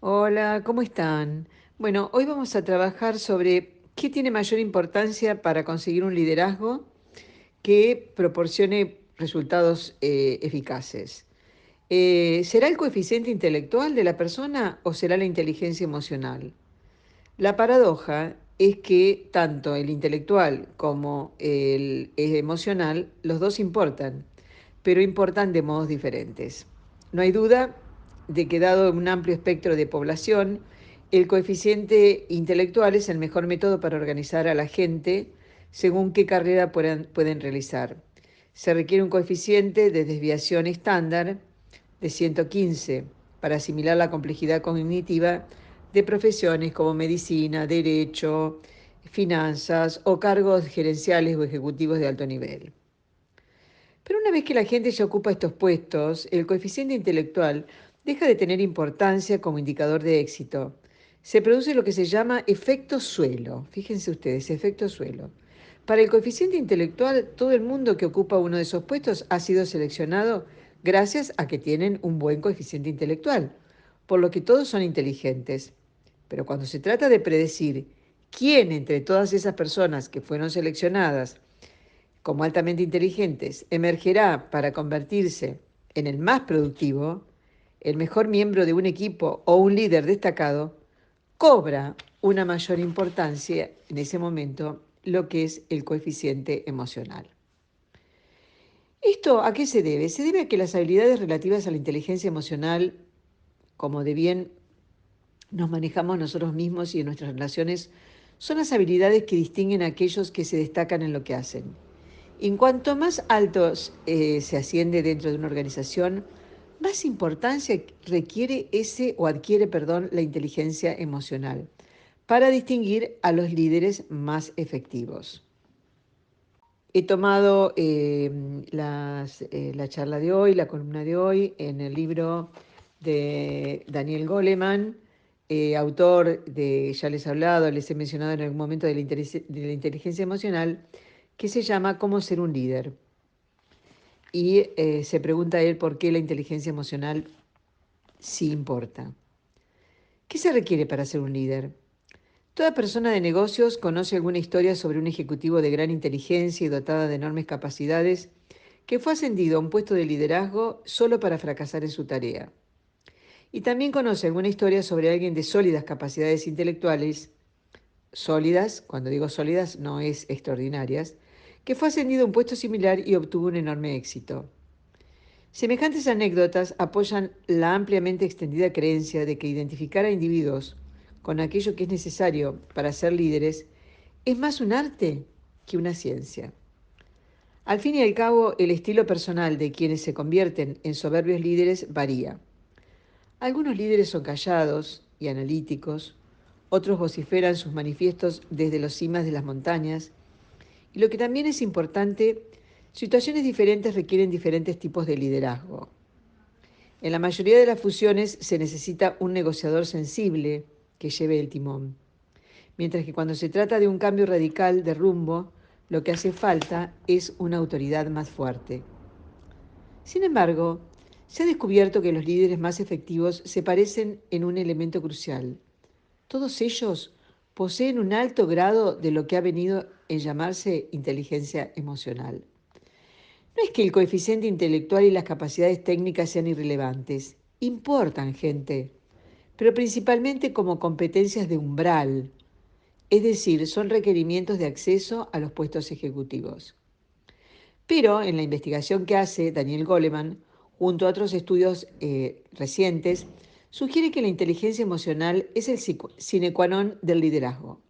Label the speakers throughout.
Speaker 1: Hola, ¿cómo están? Bueno, hoy vamos a trabajar sobre qué tiene mayor importancia para conseguir un liderazgo que proporcione resultados eficaces. ¿Será el coeficiente intelectual de la persona o será la inteligencia emocional? La paradoja es que tanto el intelectual como el emocional, los dos importan, pero importan de modos diferentes. No hay duda de que dado un amplio espectro de población, el coeficiente intelectual es el mejor método para organizar a la gente según qué carrera pueden realizar. Se requiere un coeficiente de desviación estándar de 115 para asimilar la complejidad cognitiva de profesiones como medicina, derecho, finanzas o cargos gerenciales o ejecutivos de alto nivel. Pero una vez que la gente ya ocupa estos puestos, el coeficiente intelectual deja de tener importancia como indicador de éxito. Se produce lo que se llama efecto suelo. Fíjense ustedes, efecto suelo. Para el coeficiente intelectual, todo el mundo que ocupa uno de esos puestos ha sido seleccionado gracias a que tienen un buen coeficiente intelectual, por lo que todos son inteligentes. Pero cuando se trata de predecir quién entre todas esas personas que fueron seleccionadas como altamente inteligentes emergerá para convertirse en el más productivo, el mejor miembro de un equipo o un líder destacado, cobra una mayor importancia en ese momento lo que es el coeficiente emocional. ¿Esto a qué se debe? Se debe a que las habilidades relativas a la inteligencia emocional, como de bien nos manejamos nosotros mismos y en nuestras relaciones, son las habilidades que distinguen a aquellos que se destacan en lo que hacen. En cuanto más altos se asciende dentro de una organización, más importancia requiere adquiere, perdón, la inteligencia emocional para distinguir a los líderes más efectivos. He tomado la charla de hoy, la columna de hoy, en el libro de Daniel Goleman, autor de, ya les he hablado, les he mencionado en algún momento de la inteligencia emocional, que se llama Cómo ser un líder. Y se pregunta a él por qué la inteligencia emocional sí importa. ¿Qué se requiere para ser un líder? Toda persona de negocios conoce alguna historia sobre un ejecutivo de gran inteligencia y dotada de enormes capacidades que fue ascendido a un puesto de liderazgo solo para fracasar en su tarea. Y también conoce alguna historia sobre alguien de sólidas capacidades intelectuales, sólidas, cuando digo sólidas no es extraordinarias, que fue ascendido a un puesto similar y obtuvo un enorme éxito. Semejantes anécdotas apoyan la ampliamente extendida creencia de que identificar a individuos con aquello que es necesario para ser líderes es más un arte que una ciencia. Al fin y al cabo, el estilo personal de quienes se convierten en soberbios líderes varía. Algunos líderes son callados y analíticos, otros vociferan sus manifiestos desde los cimas de las montañas, y lo que también es importante, situaciones diferentes requieren diferentes tipos de liderazgo. En la mayoría de las fusiones se necesita un negociador sensible que lleve el timón, mientras que cuando se trata de un cambio radical de rumbo, lo que hace falta es una autoridad más fuerte. Sin embargo, se ha descubierto que los líderes más efectivos se parecen en un elemento crucial. Todos ellos poseen un alto grado de lo que ha venido en llamarse inteligencia emocional. No es que el coeficiente intelectual y las capacidades técnicas sean irrelevantes. Importan, gente, pero principalmente como competencias de umbral, es decir, son requerimientos de acceso a los puestos ejecutivos. Pero en la investigación que hace Daniel Goleman, junto a otros estudios recientes, sugiere que la inteligencia emocional es el sine qua non del liderazgo.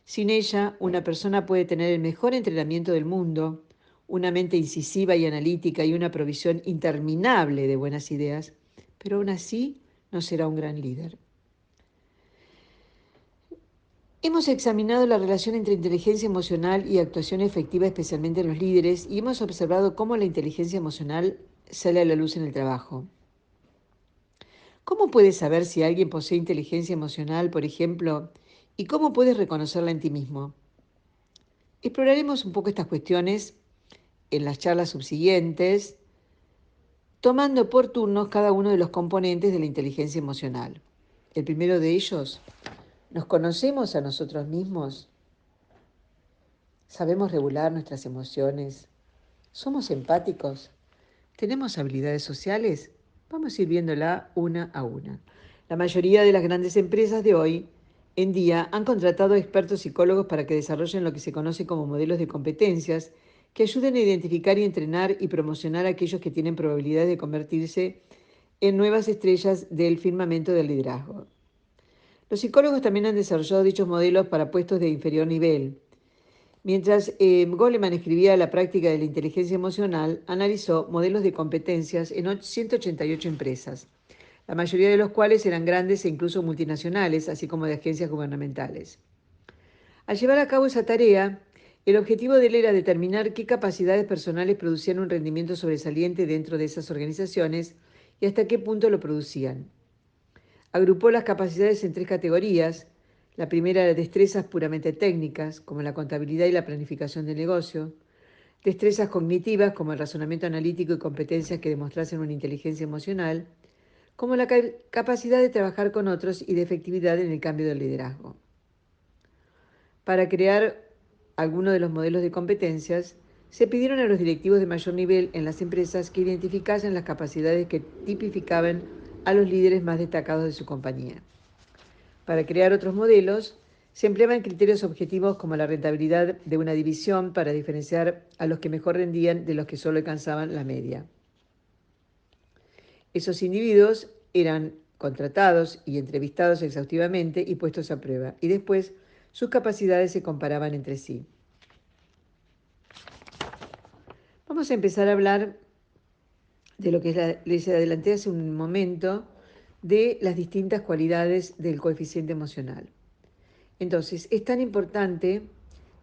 Speaker 1: Sin ella, una persona puede tener el mejor entrenamiento del mundo, una mente incisiva y analítica y una provisión interminable de buenas ideas, pero aún así no será un gran líder. Hemos examinado la relación entre inteligencia emocional y actuación efectiva, especialmente en los líderes, y hemos observado cómo la inteligencia emocional sale a la luz en el trabajo. ¿Cómo puedes saber si alguien posee inteligencia emocional, por ejemplo, y cómo puedes reconocerla en ti mismo? Exploraremos un poco estas cuestiones en las charlas subsiguientes, tomando por turnos cada uno de los componentes de la inteligencia emocional. El primero de ellos, ¿nos conocemos a nosotros mismos? ¿Sabemos regular nuestras emociones? ¿Somos empáticos? ¿Tenemos habilidades sociales? Vamos a ir viéndola una a una. La mayoría de las grandes empresas de hoy en día han contratado expertos psicólogos para que desarrollen lo que se conoce como modelos de competencias que ayuden a identificar y entrenar y promocionar a aquellos que tienen probabilidades de convertirse en nuevas estrellas del firmamento del liderazgo. Los psicólogos también han desarrollado dichos modelos para puestos de inferior nivel. Mientras Goleman escribía La práctica de la inteligencia emocional, analizó modelos de competencias en 188 empresas, la mayoría de los cuales eran grandes e incluso multinacionales, así como de agencias gubernamentales. Al llevar a cabo esa tarea, el objetivo de él era determinar qué capacidades personales producían un rendimiento sobresaliente dentro de esas organizaciones y hasta qué punto lo producían. Agrupó las capacidades en tres categorías. La primera era destrezas puramente técnicas, como la contabilidad y la planificación del negocio. Destrezas cognitivas, como el razonamiento analítico y competencias que demostrasen una inteligencia emocional, como la capacidad de trabajar con otros y de efectividad en el cambio del liderazgo. Para crear algunos de los modelos de competencias, se pidieron a los directivos de mayor nivel en las empresas que identificasen las capacidades que tipificaban a los líderes más destacados de su compañía. Para crear otros modelos, se empleaban criterios objetivos como la rentabilidad de una división para diferenciar a los que mejor rendían de los que solo alcanzaban la media. Esos individuos eran contratados y entrevistados exhaustivamente y puestos a prueba, y después sus capacidades se comparaban entre sí. Vamos a empezar a hablar de lo que les adelanté hace un momento, de las distintas cualidades del coeficiente emocional. Entonces, es tan importante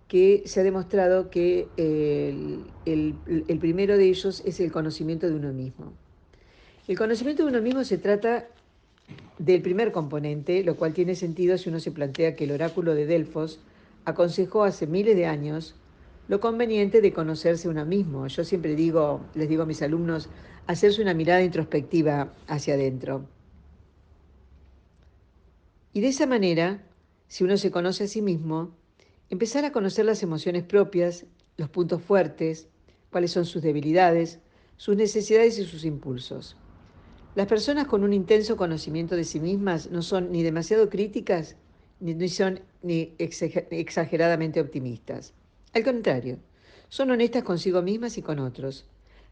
Speaker 1: que se ha demostrado que el primero de ellos es el conocimiento de uno mismo. El conocimiento de uno mismo se trata del primer componente, lo cual tiene sentido si uno se plantea que el oráculo de Delfos aconsejó hace miles de años lo conveniente de conocerse uno mismo. Yo siempre les digo a mis alumnos, hacerse una mirada introspectiva hacia adentro. Y de esa manera, si uno se conoce a sí mismo, empezar a conocer las emociones propias, los puntos fuertes, cuáles son sus debilidades, sus necesidades y sus impulsos. Las personas con un intenso conocimiento de sí mismas no son ni demasiado críticas ni son ni exageradamente optimistas. Al contrario, son honestas consigo mismas y con otros.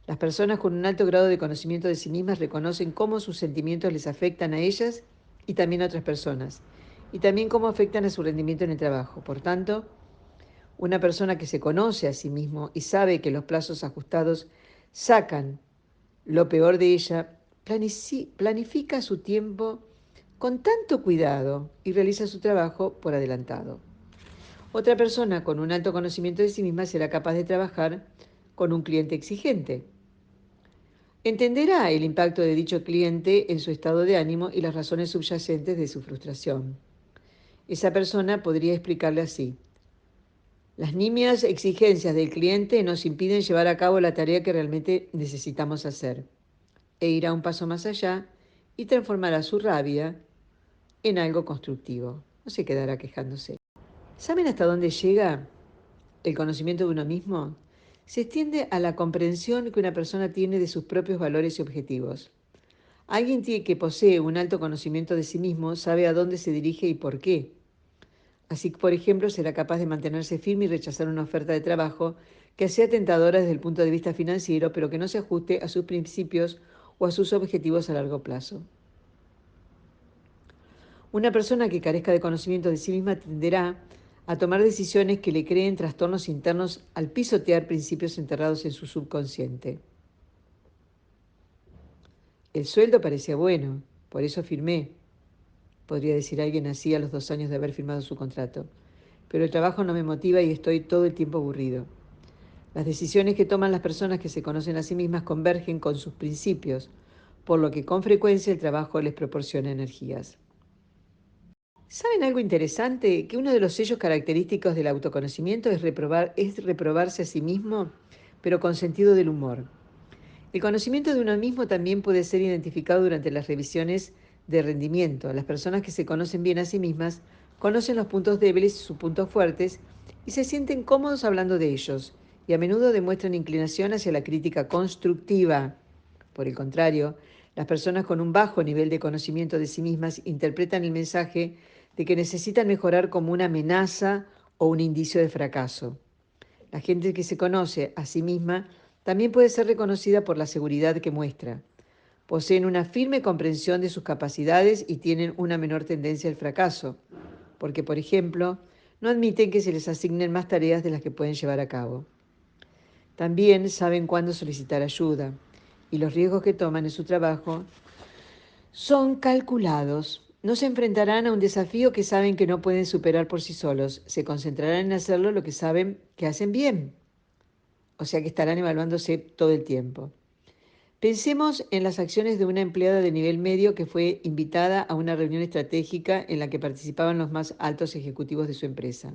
Speaker 1: Las personas con un alto grado de conocimiento de sí mismas reconocen cómo sus sentimientos les afectan a ellas y también a otras personas, y también cómo afectan a su rendimiento en el trabajo. Por tanto, una persona que se conoce a sí mismo y sabe que los plazos ajustados sacan lo peor de ella, planifica su tiempo con tanto cuidado y realiza su trabajo por adelantado. Otra persona con un alto conocimiento de sí misma será capaz de trabajar con un cliente exigente. Entenderá el impacto de dicho cliente en su estado de ánimo y las razones subyacentes de su frustración. Esa persona podría explicarle así: las nimias exigencias del cliente nos impiden llevar a cabo la tarea que realmente necesitamos hacer. E irá un paso más allá y transformará su rabia en algo constructivo. No se quedará quejándose. ¿Saben hasta dónde llega el conocimiento de uno mismo? Se extiende a la comprensión que una persona tiene de sus propios valores y objetivos. Alguien que posee un alto conocimiento de sí mismo sabe a dónde se dirige y por qué. Así, por ejemplo, será capaz de mantenerse firme y rechazar una oferta de trabajo que sea tentadora desde el punto de vista financiero, pero que no se ajuste a sus principios o a sus objetivos a largo plazo. Una persona que carezca de conocimiento de sí misma tenderá a tomar decisiones que le creen trastornos internos al pisotear principios enterrados en su subconsciente. El sueldo parecía bueno, por eso firmé, podría decir alguien así a los 2 años de haber firmado su contrato. Pero el trabajo no me motiva y estoy todo el tiempo aburrido. Las decisiones que toman las personas que se conocen a sí mismas convergen con sus principios, por lo que con frecuencia el trabajo les proporciona energías. ¿Saben algo interesante? Que uno de los sellos característicos del autoconocimiento es reprobarse a sí mismo, pero con sentido del humor. El conocimiento de uno mismo también puede ser identificado durante las revisiones de rendimiento. Las personas que se conocen bien a sí mismas conocen los puntos débiles y sus puntos fuertes y se sienten cómodos hablando de ellos, y a menudo demuestran inclinación hacia la crítica constructiva. Por el contrario, las personas con un bajo nivel de conocimiento de sí mismas interpretan el mensaje de que necesitan mejorar como una amenaza o un indicio de fracaso. La gente que se conoce a sí misma también puede ser reconocida por la seguridad que muestra. Poseen una firme comprensión de sus capacidades y tienen una menor tendencia al fracaso, porque, por ejemplo, no admiten que se les asignen más tareas de las que pueden llevar a cabo. También saben cuándo solicitar ayuda, y los riesgos que toman en su trabajo son calculados. No se enfrentarán a un desafío que saben que no pueden superar por sí solos. Se concentrarán en hacerlo lo que saben que hacen bien. O sea que estarán evaluándose todo el tiempo. Pensemos en las acciones de una empleada de nivel medio que fue invitada a una reunión estratégica en la que participaban los más altos ejecutivos de su empresa.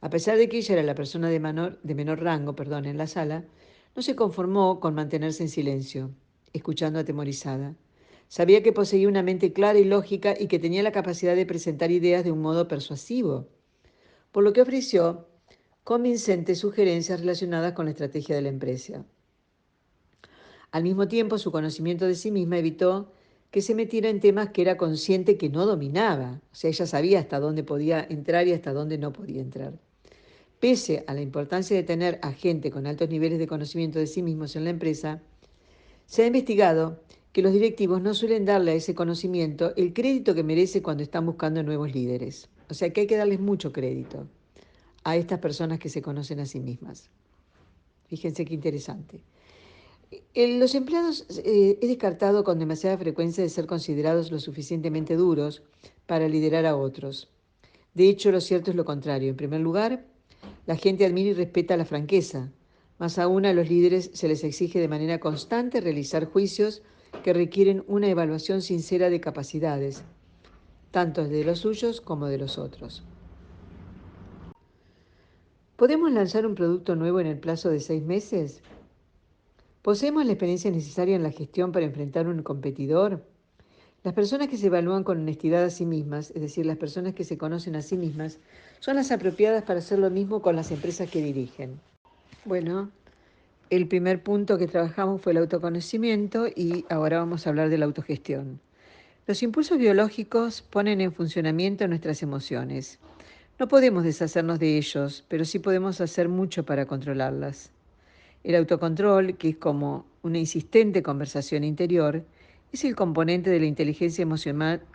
Speaker 1: A pesar de que ella era la persona de menor rango, en la sala, no se conformó con mantenerse en silencio, escuchando atemorizada. Sabía que poseía una mente clara y lógica y que tenía la capacidad de presentar ideas de un modo persuasivo, por lo que ofreció convincentes sugerencias relacionadas con la estrategia de la empresa. Al mismo tiempo, su conocimiento de sí misma evitó que se metiera en temas que era consciente que no dominaba. O sea, ella sabía hasta dónde podía entrar y hasta dónde no podía entrar. Pese a la importancia de tener a gente con altos niveles de conocimiento de sí mismos en la empresa, se ha investigado que los directivos no suelen darle a ese conocimiento el crédito que merece cuando están buscando nuevos líderes. O sea que hay que darles mucho crédito a estas personas que se conocen a sí mismas. Fíjense qué interesante. Los empleados es descartado con demasiada frecuencia de ser considerados lo suficientemente duros para liderar a otros. De hecho, lo cierto es lo contrario. En primer lugar, la gente admira y respeta la franqueza. Más aún a los líderes se les exige de manera constante realizar juicios que requieren una evaluación sincera de capacidades, tanto de los suyos como de los otros. ¿Podemos lanzar un producto nuevo en el plazo de 6 meses? ¿Poseemos la experiencia necesaria en la gestión para enfrentar a un competidor? Las personas que se evalúan con honestidad a sí mismas, es decir, las personas que se conocen a sí mismas, son las apropiadas para hacer lo mismo con las empresas que dirigen. Bueno, el primer punto que trabajamos fue el autoconocimiento y ahora vamos a hablar de la autogestión. Los impulsos biológicos ponen en funcionamiento nuestras emociones. No podemos deshacernos de ellos, pero sí podemos hacer mucho para controlarlas. El autocontrol, que es como una insistente conversación interior, es el componente de la inteligencia emocional,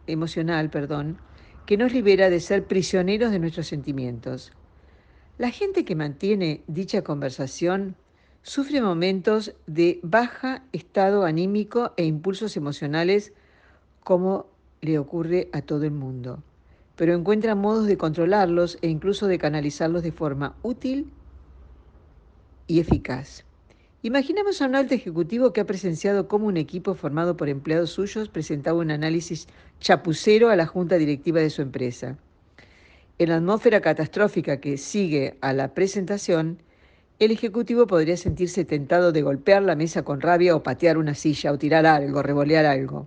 Speaker 1: que nos libera de ser prisioneros de nuestros sentimientos. La gente que mantiene dicha conversación sufre momentos de baja estado anímico e impulsos emocionales como le ocurre a todo el mundo, pero encuentra modos de controlarlos e incluso de canalizarlos de forma útil y eficaz. Imaginemos a un alto ejecutivo que ha presenciado cómo un equipo formado por empleados suyos presentaba un análisis chapucero a la junta directiva de su empresa. En la atmósfera catastrófica que sigue a la presentación, el ejecutivo podría sentirse tentado de golpear la mesa con rabia o patear una silla o tirar algo, revolear algo.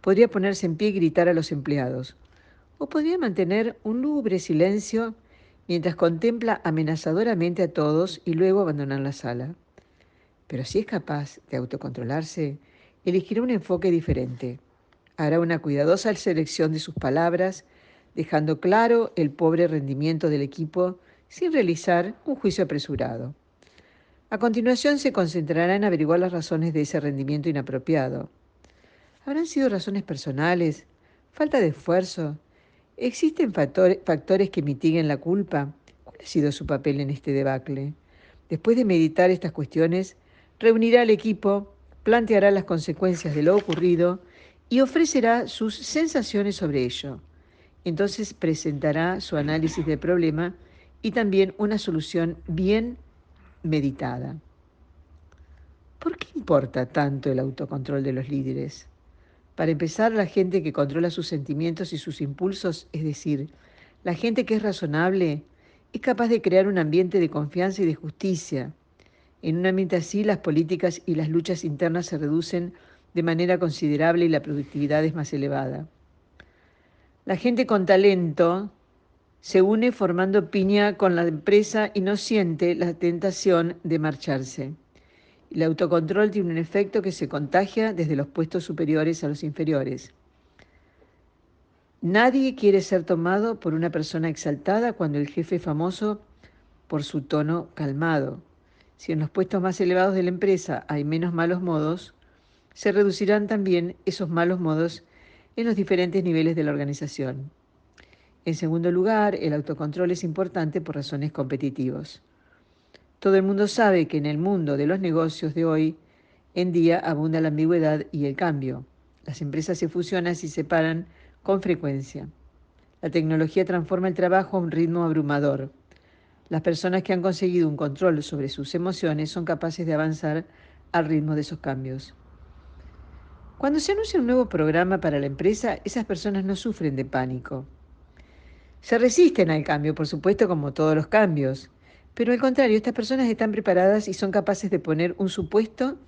Speaker 1: Podría ponerse en pie y gritar a los empleados. O podría mantener un lúgubre silencio mientras contempla amenazadoramente a todos y luego abandonar la sala. Pero si es capaz de autocontrolarse, elegirá un enfoque diferente. Hará una cuidadosa selección de sus palabras, dejando claro el pobre rendimiento del equipo sin realizar un juicio apresurado. A continuación se concentrará en averiguar las razones de ese rendimiento inapropiado. ¿Habrán sido razones personales? ¿Falta de esfuerzo? ¿Existen factores que mitiguen la culpa? ¿Cuál ha sido su papel en este debacle? Después de meditar estas cuestiones, reunirá al equipo, planteará las consecuencias de lo ocurrido y ofrecerá sus sensaciones sobre ello. Entonces presentará su análisis del problema y también una solución bien meditada. ¿Por qué importa tanto el autocontrol de los líderes? Para empezar, la gente que controla sus sentimientos y sus impulsos, es decir, la gente que es razonable, es capaz de crear un ambiente de confianza y de justicia. En un ambiente así, las políticas y las luchas internas se reducen de manera considerable y la productividad es más elevada. La gente con talento se une formando piña con la empresa y no siente la tentación de marcharse. El autocontrol tiene un efecto que se contagia desde los puestos superiores a los inferiores. Nadie quiere ser tomado por una persona exaltada cuando el jefe es famoso por su tono calmado. Si en los puestos más elevados de la empresa hay menos malos modos, se reducirán también esos malos modos en los diferentes niveles de la organización. En segundo lugar, el autocontrol es importante por razones competitivas. Todo el mundo sabe que en el mundo de los negocios de hoy en día abunda la ambigüedad y el cambio. Las empresas se fusionan y se separan con frecuencia. La tecnología transforma el trabajo a un ritmo abrumador. Las personas que han conseguido un control sobre sus emociones son capaces de avanzar al ritmo de esos cambios. Cuando se anuncia un nuevo programa para la empresa, esas personas no sufren de pánico. Se resisten al cambio, por supuesto, como todos los cambios. Pero al contrario, estas personas están preparadas y son capaces de poner en suspenso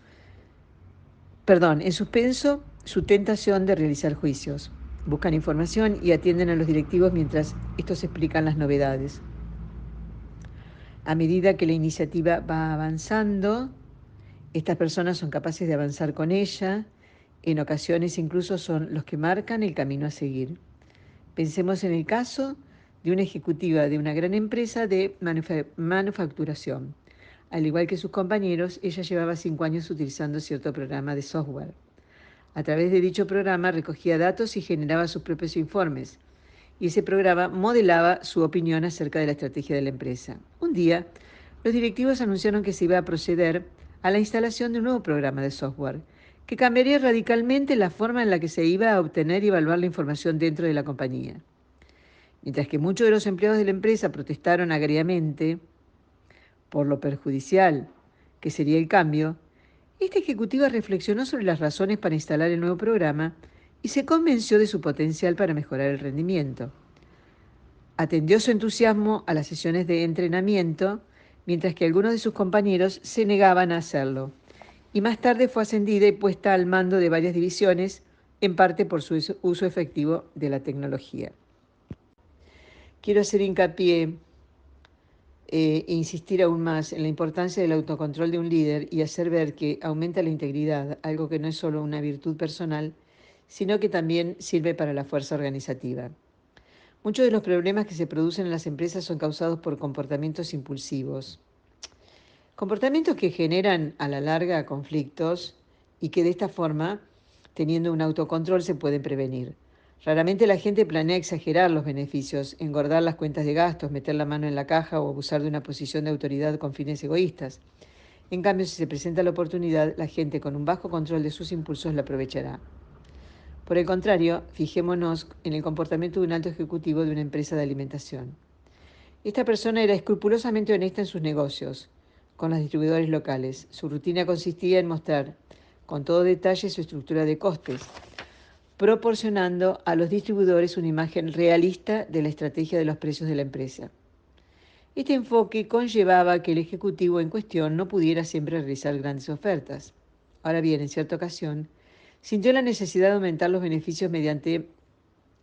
Speaker 1: su tentación de realizar juicios. Buscan información y atienden a los directivos mientras estos explican las novedades. A medida que la iniciativa va avanzando, estas personas son capaces de avanzar con ella. En ocasiones incluso son los que marcan el camino a seguir. Pensemos en el caso de una ejecutiva de una gran empresa de manufacturación. Al igual que sus compañeros, ella llevaba 5 años utilizando cierto programa de software. A través de dicho programa recogía datos y generaba sus propios informes. Y ese programa modelaba su opinión acerca de la estrategia de la empresa. Un día, los directivos anunciaron que se iba a proceder a la instalación de un nuevo programa de software que cambiaría radicalmente la forma en la que se iba a obtener y evaluar la información dentro de la compañía. Mientras que muchos de los empleados de la empresa protestaron agriamente por lo perjudicial que sería el cambio, esta ejecutiva reflexionó sobre las razones para instalar el nuevo programa y se convenció de su potencial para mejorar el rendimiento. Atendió su entusiasmo a las sesiones de entrenamiento, mientras que algunos de sus compañeros se negaban a hacerlo, y más tarde fue ascendida y puesta al mando de varias divisiones, en parte por su uso efectivo de la tecnología. Quiero hacer hincapié e insistir aún más en la importancia del autocontrol de un líder y hacer ver que aumenta la integridad, algo que no es solo una virtud personal, sino que también sirve para la fuerza organizativa. Muchos de los problemas que se producen en las empresas son causados por comportamientos impulsivos. Comportamientos que generan a la larga conflictos y que de esta forma, teniendo un autocontrol, se pueden prevenir. Raramente la gente planea exagerar los beneficios, engordar las cuentas de gastos, meter la mano en la caja o abusar de una posición de autoridad con fines egoístas. En cambio, si se presenta la oportunidad, la gente con un bajo control de sus impulsos la aprovechará. Por el contrario, fijémonos en el comportamiento de un alto ejecutivo de una empresa de alimentación. Esta persona era escrupulosamente honesta en sus negocios con los distribuidores locales. Su rutina consistía en mostrar con todo detalle su estructura de costes, proporcionando a los distribuidores una imagen realista de la estrategia de los precios de la empresa. Este enfoque conllevaba que el ejecutivo en cuestión no pudiera siempre realizar grandes ofertas. Ahora bien, en cierta ocasión, sintió la necesidad de aumentar los beneficios mediante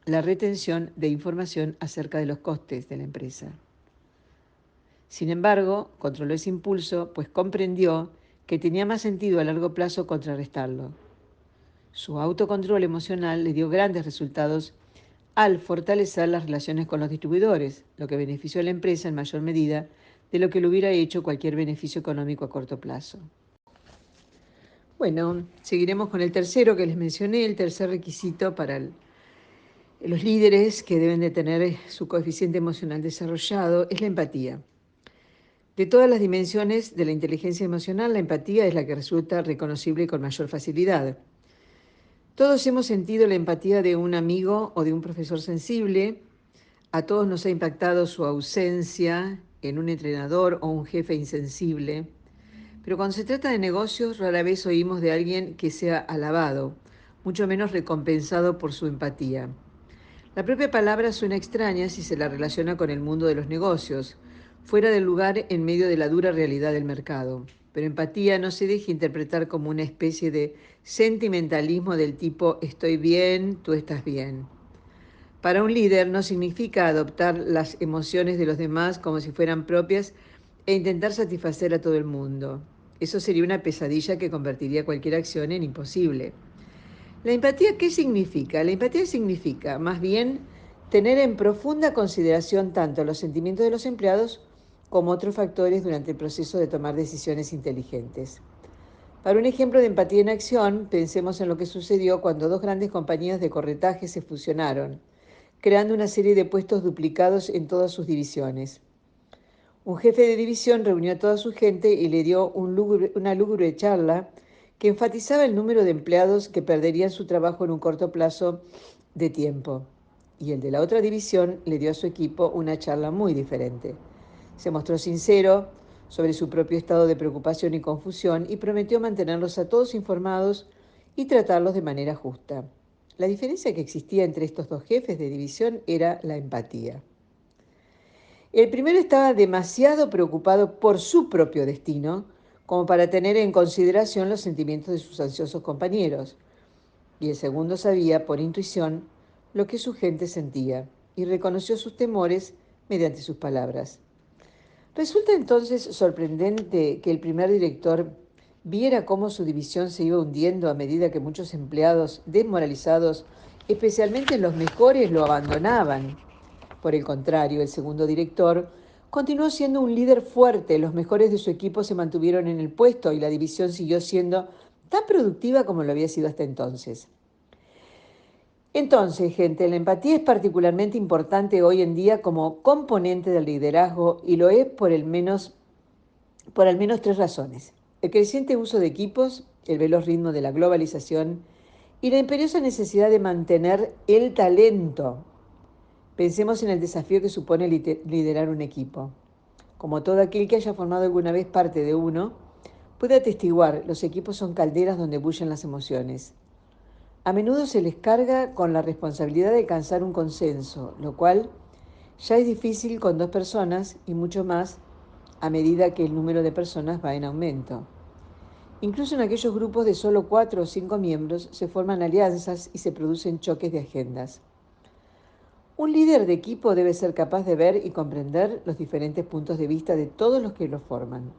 Speaker 1: la retención de información acerca de los costes de la empresa. Sin embargo, controló ese impulso, pues comprendió que tenía más sentido a largo plazo contrarrestarlo. Su autocontrol emocional le dio grandes resultados al fortalecer las relaciones con los distribuidores, lo que benefició a la empresa en mayor medida de lo que lo hubiera hecho cualquier beneficio económico a corto plazo. Bueno, seguiremos con el tercero que les mencioné, el tercer requisito para los líderes que deben de tener su coeficiente emocional desarrollado es la empatía. De todas las dimensiones de la inteligencia emocional, la empatía es la que resulta reconocible con mayor facilidad. Todos hemos sentido la empatía de un amigo o de un profesor sensible. A todos nos ha impactado su ausencia en un entrenador o un jefe insensible. Pero cuando se trata de negocios, rara vez oímos de alguien que sea alabado, mucho menos recompensado por su empatía. La propia palabra suena extraña si se la relaciona con el mundo de los negocios, fuera del lugar en medio de la dura realidad del mercado. Pero empatía no se deja interpretar como una especie de sentimentalismo del tipo estoy bien, tú estás bien. Para un líder no significa adoptar las emociones de los demás como si fueran propias e intentar satisfacer a todo el mundo. Eso sería una pesadilla que convertiría cualquier acción en imposible. ¿La empatía qué significa? La empatía significa, más bien, tener en profunda consideración tanto los sentimientos de los empleados como otros factores durante el proceso de tomar decisiones inteligentes. Para un ejemplo de empatía en acción, pensemos en lo que sucedió cuando dos grandes compañías de corretaje se fusionaron, creando una serie de puestos duplicados en todas sus divisiones. Un jefe de división reunió a toda su gente y le dio una lúgubre charla que enfatizaba el número de empleados que perderían su trabajo en un corto plazo de tiempo. Y el de la otra división le dio a su equipo una charla muy diferente. Se mostró sincero sobre su propio estado de preocupación y confusión y prometió mantenerlos a todos informados y tratarlos de manera justa. La diferencia que existía entre estos dos jefes de división era la empatía. El primero estaba demasiado preocupado por su propio destino como para tener en consideración los sentimientos de sus ansiosos compañeros, y el segundo sabía, por intuición, lo que su gente sentía y reconoció sus temores mediante sus palabras. Resulta entonces sorprendente que el primer director viera cómo su división se iba hundiendo a medida que muchos empleados desmoralizados, especialmente los mejores, lo abandonaban. Por el contrario, el segundo director continuó siendo un líder fuerte, los mejores de su equipo se mantuvieron en el puesto y la división siguió siendo tan productiva como lo había sido hasta entonces. Entonces, gente, la empatía es particularmente importante hoy en día como componente del liderazgo y lo es por al menos tres razones. El creciente uso de equipos, el veloz ritmo de la globalización y la imperiosa necesidad de mantener el talento. Pensemos en el desafío que supone liderar un equipo. Como todo aquel que haya formado alguna vez parte de uno, puede atestiguar, los equipos son calderas donde bullen las emociones. A menudo se les carga con la responsabilidad de alcanzar un consenso, lo cual ya es difícil con dos personas y mucho más a medida que el número de personas va en aumento. Incluso en aquellos grupos de solo 4 o 5 miembros se forman alianzas y se producen choques de agendas. Un líder de equipo debe ser capaz de ver y comprender los diferentes puntos de vista de todos los que lo forman.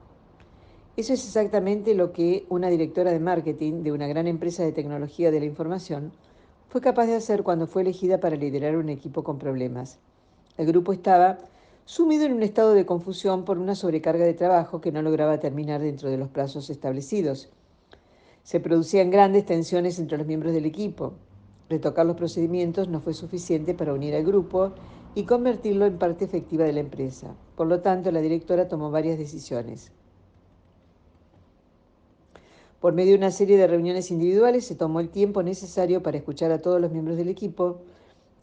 Speaker 1: Eso es exactamente lo que una directora de marketing de una gran empresa de tecnología de la información fue capaz de hacer cuando fue elegida para liderar un equipo con problemas. El grupo estaba sumido en un estado de confusión por una sobrecarga de trabajo que no lograba terminar dentro de los plazos establecidos. Se producían grandes tensiones entre los miembros del equipo. Retocar los procedimientos no fue suficiente para unir al grupo y convertirlo en parte efectiva de la empresa. Por lo tanto, la directora tomó varias decisiones. Por medio de una serie de reuniones individuales se tomó el tiempo necesario para escuchar a todos los miembros del equipo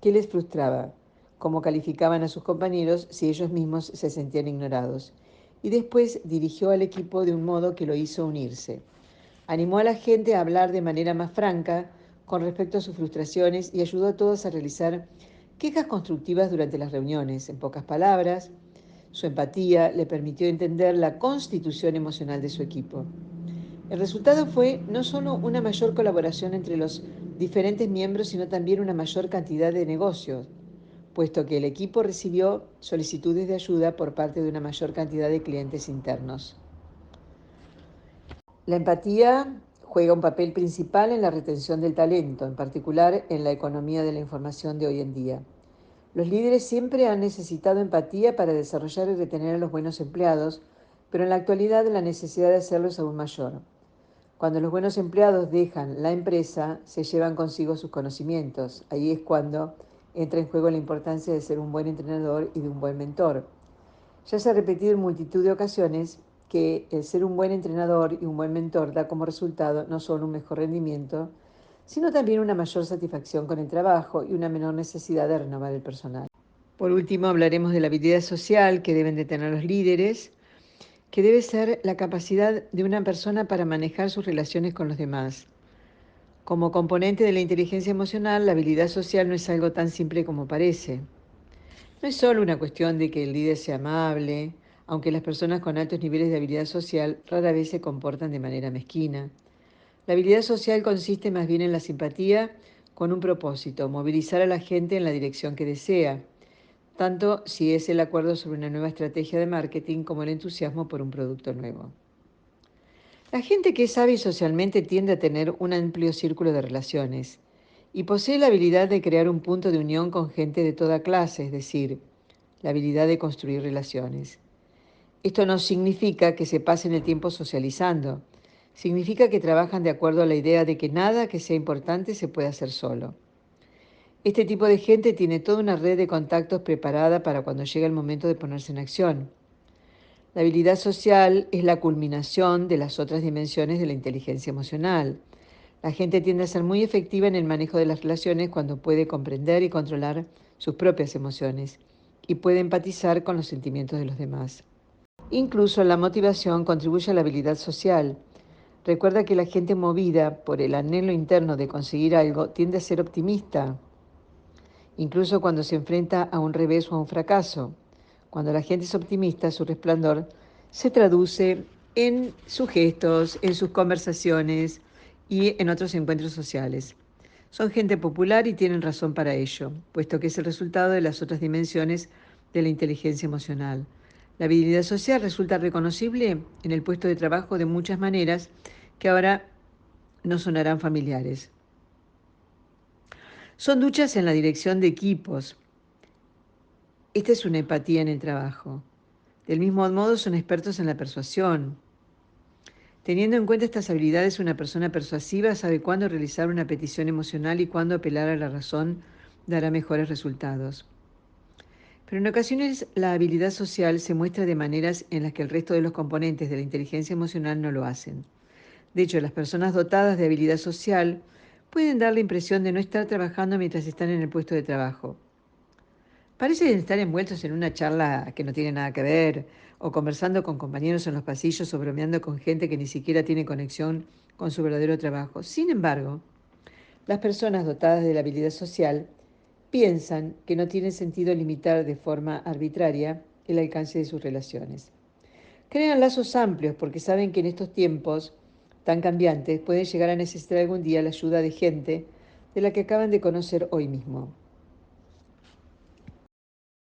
Speaker 1: qué les frustraba, cómo calificaban a sus compañeros si ellos mismos se sentían ignorados. Y después dirigió al equipo de un modo que lo hizo unirse. Animó a la gente a hablar de manera más franca con respecto a sus frustraciones y ayudó a todos a realizar quejas constructivas durante las reuniones. En pocas palabras, su empatía le permitió entender la constitución emocional de su equipo. El resultado fue no solo una mayor colaboración entre los diferentes miembros, sino también una mayor cantidad de negocios, puesto que el equipo recibió solicitudes de ayuda por parte de una mayor cantidad de clientes internos. La empatía juega un papel principal en la retención del talento, en particular en la economía de la información de hoy en día. Los líderes siempre han necesitado empatía para desarrollar y retener a los buenos empleados, pero en la actualidad la necesidad de hacerlo es aún mayor. Cuando los buenos empleados dejan la empresa, se llevan consigo sus conocimientos. Ahí es cuando entra en juego la importancia de ser un buen entrenador y de un buen mentor. Ya se ha repetido en multitud de ocasiones que el ser un buen entrenador y un buen mentor da como resultado no solo un mejor rendimiento, sino también una mayor satisfacción con el trabajo y una menor necesidad de renovar el personal. Por último, hablaremos de la habilidad social que deben de tener los líderes, que debe ser la capacidad de una persona para manejar sus relaciones con los demás. Como componente de la inteligencia emocional, la habilidad social no es algo tan simple como parece. No es solo una cuestión de que el líder sea amable aunque las personas con altos niveles de habilidad social rara vez se comportan de manera mezquina. La habilidad social consiste más bien en la simpatía con un propósito, movilizar a la gente en la dirección que desea, tanto si es el acuerdo sobre una nueva estrategia de marketing como el entusiasmo por un producto nuevo. La gente que es hábil socialmente tiende a tener un amplio círculo de relaciones y posee la habilidad de crear un punto de unión con gente de toda clase, es decir, la habilidad de construir relaciones. Esto no significa que se pasen el tiempo socializando, significa que trabajan de acuerdo a la idea de que nada que sea importante se puede hacer solo. Este tipo de gente tiene toda una red de contactos preparada para cuando llega el momento de ponerse en acción. La habilidad social es la culminación de las otras dimensiones de la inteligencia emocional. La gente tiende a ser muy efectiva en el manejo de las relaciones cuando puede comprender y controlar sus propias emociones y puede empatizar con los sentimientos de los demás. Incluso la motivación contribuye a la habilidad social. Recuerda que la gente movida por el anhelo interno de conseguir algo tiende a ser optimista, incluso cuando se enfrenta a un revés o a un fracaso. Cuando la gente es optimista, su resplandor se traduce en sus gestos, en sus conversaciones y en otros encuentros sociales. Son gente popular y tienen razón para ello, puesto que es el resultado de las otras dimensiones de la inteligencia emocional. La habilidad social resulta reconocible en el puesto de trabajo de muchas maneras que ahora no sonarán familiares. Son duchas en la dirección de equipos. Esta es una empatía en el trabajo. Del mismo modo, son expertos en la persuasión. Teniendo en cuenta estas habilidades, una persona persuasiva sabe cuándo realizar una petición emocional y cuándo apelar a la razón dará mejores resultados. Pero en ocasiones la habilidad social se muestra de maneras en las que el resto de los componentes de la inteligencia emocional no lo hacen. De hecho, las personas dotadas de habilidad social pueden dar la impresión de no estar trabajando mientras están en el puesto de trabajo. Parecen estar envueltos en una charla que no tiene nada que ver, o conversando con compañeros en los pasillos o bromeando con gente que ni siquiera tiene conexión con su verdadero trabajo. Sin embargo, las personas dotadas de la habilidad social piensan que no tiene sentido limitar de forma arbitraria el alcance de sus relaciones. Crean lazos amplios porque saben que en estos tiempos tan cambiantes pueden llegar a necesitar algún día la ayuda de gente de la que acaban de conocer hoy mismo.